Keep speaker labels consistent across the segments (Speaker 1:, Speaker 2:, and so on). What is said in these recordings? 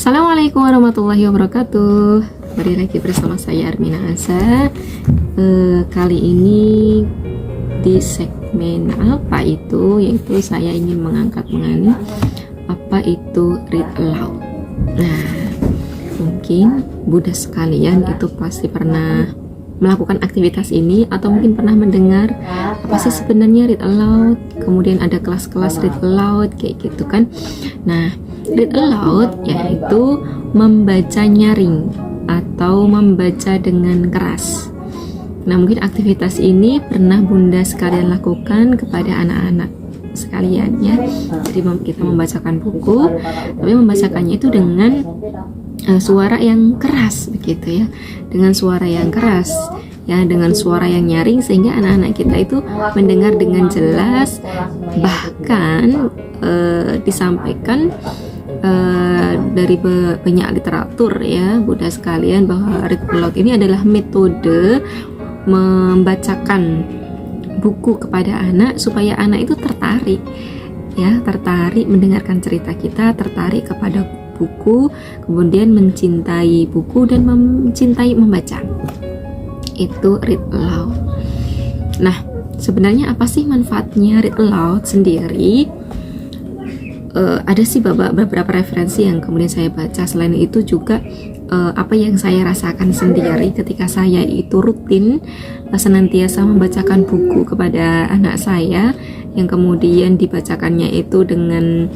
Speaker 1: Assalamualaikum warahmatullahi wabarakatuh. Kembali lagi bersama saya Armina Asa. Kali ini di segmen apa itu, yaitu saya ingin mengangkat mengenai apa itu read aloud. Nah, mungkin Bunda sekalian itu pasti pernah melakukan aktivitas ini atau mungkin pernah mendengar apa sih sebenarnya read aloud, kemudian ada kelas-kelas read aloud kayak gitu kan. Nah, read aloud yaitu membaca nyaring atau membaca dengan keras. Nah, mungkin aktivitas ini pernah Bunda sekalian lakukan kepada anak-anak sekalian ya. Jadi kita membacakan buku, tapi membacakannya itu dengan suara yang keras begitu ya, dengan suara yang keras ya, dengan suara yang nyaring sehingga anak-anak kita itu mendengar dengan jelas. Bahkan disampaikan dari banyak literatur ya Bunda sekalian bahwa read aloud ini adalah metode membacakan buku kepada anak supaya anak itu tertarik ya, tertarik mendengarkan cerita kita, tertarik kepada buku, kemudian mencintai buku dan mencintai membaca. Itu read aloud. Nah, sebenarnya apa sih manfaatnya read aloud sendiri? Ada sih beberapa referensi yang kemudian saya baca. Selain itu juga apa yang saya rasakan sendiri ketika saya itu rutin senantiasa membacakan buku kepada anak saya yang kemudian dibacakannya itu dengan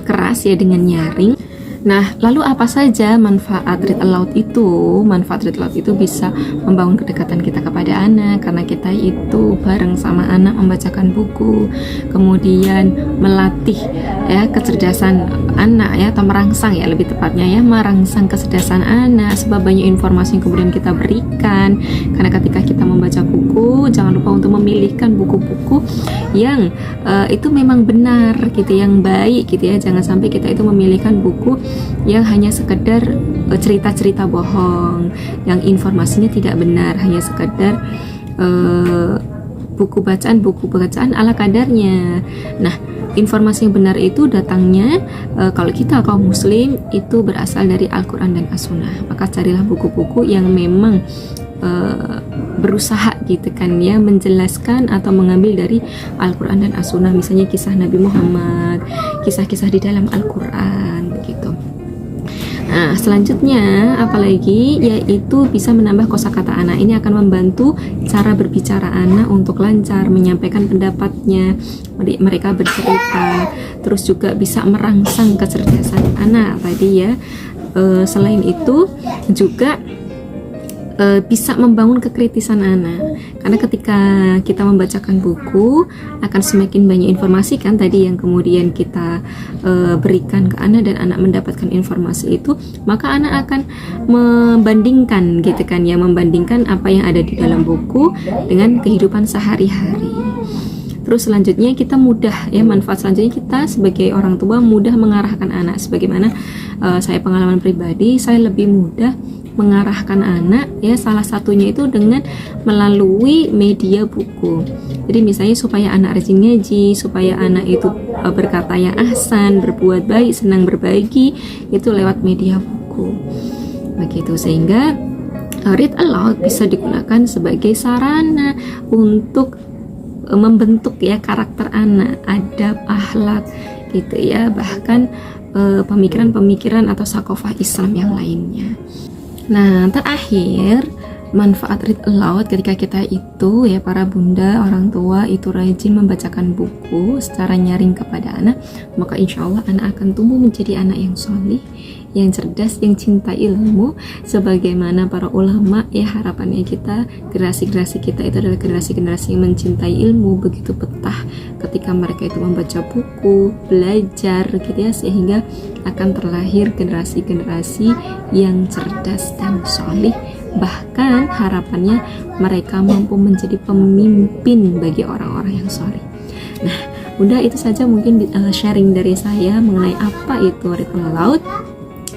Speaker 1: keras ya, dengan nyaring. Nah, lalu apa saja manfaat read aloud itu? Manfaat read aloud itu bisa membangun kedekatan kita kepada anak karena kita itu bareng sama anak membacakan buku, kemudian melatih ya kecerdasan anak ya, atau merangsang ya lebih tepatnya ya, merangsang kecerdasan anak sebab banyak informasi yang kemudian kita berikan. Karena ketika kita membaca buku, jangan lupa untuk memilihkan buku-buku yang itu memang benar gitu, yang baik gitu ya. Jangan sampai kita itu memilihkan buku yang hanya sekedar cerita-cerita bohong, yang informasinya tidak benar, hanya sekedar buku bacaan ala kadarnya. Nah, informasi yang benar itu datangnya kalau kita kaum muslim itu berasal dari Al-Quran dan As-Sunnah. Maka carilah buku-buku yang memang berusaha gitu kan ya, menjelaskan atau mengambil dari Al-Quran dan As-Sunnah, misalnya kisah Nabi Muhammad, kisah-kisah di dalam Al-Quran begitu. Nah, selanjutnya apalagi yaitu bisa menambah kosakata anak. Ini akan membantu cara berbicara anak untuk lancar menyampaikan pendapatnya, mereka bercerita, terus juga bisa merangsang kecerdasan anak tadi ya. Selain itu juga bisa membangun kekritisan anak, karena ketika kita membacakan buku akan semakin banyak informasi kan tadi yang kemudian kita berikan ke anak dan anak mendapatkan informasi itu, maka anak akan membandingkan gitu kan ya, membandingkan apa yang ada di dalam buku dengan kehidupan sehari-hari. Terus selanjutnya kita mudah ya, manfaat selanjutnya kita sebagai orang tua mudah mengarahkan anak. Sebagaimana saya pengalaman pribadi, saya lebih mudah mengarahkan anak ya, salah satunya itu dengan melalui media buku. Jadi misalnya supaya anak rajin ngaji, supaya anak itu berkata yang ahsan, berbuat baik, senang berbagi, itu lewat media buku begitu. Sehingga read aloud bisa digunakan sebagai sarana untuk membentuk ya karakter anak, adab, akhlak gitu ya, bahkan pemikiran-pemikiran atau sakofah Islam yang lainnya. Nah, terakhir manfaat read aloud ketika kita itu ya, para bunda, orang tua itu rajin membacakan buku secara nyaring kepada anak, maka insya Allah anak akan tumbuh menjadi anak yang soleh, yang cerdas, yang cinta ilmu. Sebagaimana para ulama ya, harapannya kita, generasi-generasi kita itu adalah generasi-generasi yang mencintai ilmu begitu betah ketika mereka itu membaca buku, belajar gitu ya, sehingga akan terlahir generasi-generasi yang cerdas dan soleh. Bahkan harapannya mereka mampu menjadi pemimpin bagi orang-orang yang soleh. Nah, udah itu saja mungkin sharing dari saya mengenai apa itu read aloud.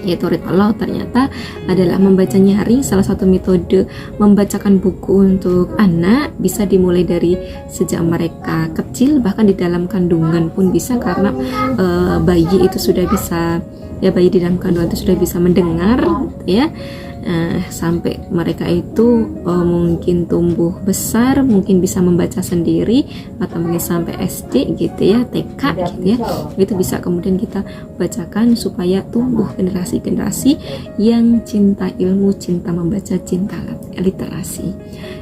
Speaker 1: yaitu read aloud, ternyata adalah membaca nyaring. Salah satu metode membacakan buku untuk anak bisa dimulai dari sejak mereka kecil, bahkan di dalam kandungan pun bisa, karena bayi itu sudah bisa, ya bayi di dalam kandungan itu sudah bisa mendengar, ya. Sampai mereka itu mungkin tumbuh besar, mungkin bisa membaca sendiri, atau mungkin sampai SD gitu ya, TK gitu ya, itu bisa kemudian kita bacakan supaya tumbuh generasi-generasi yang cinta ilmu, cinta membaca, cinta literasi.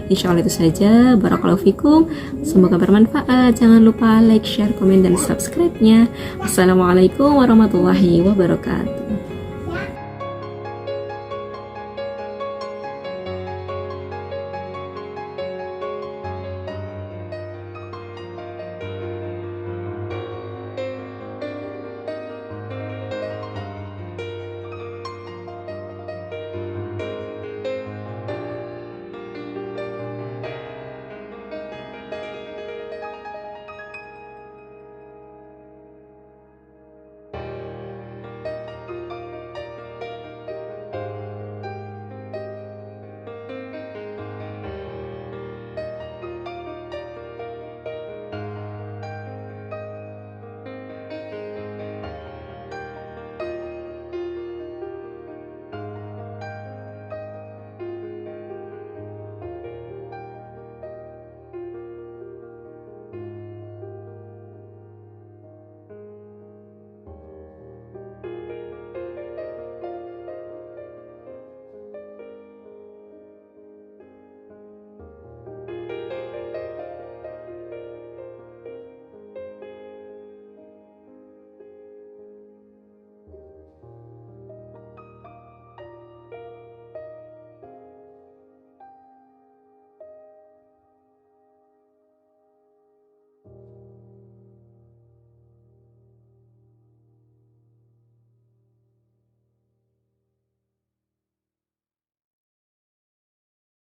Speaker 1: Insya Allah itu saja. Barakallahu fikum, semoga bermanfaat. Jangan lupa like, share, komen, dan subscribe-nya. Assalamualaikum warahmatullahi wabarakatuh.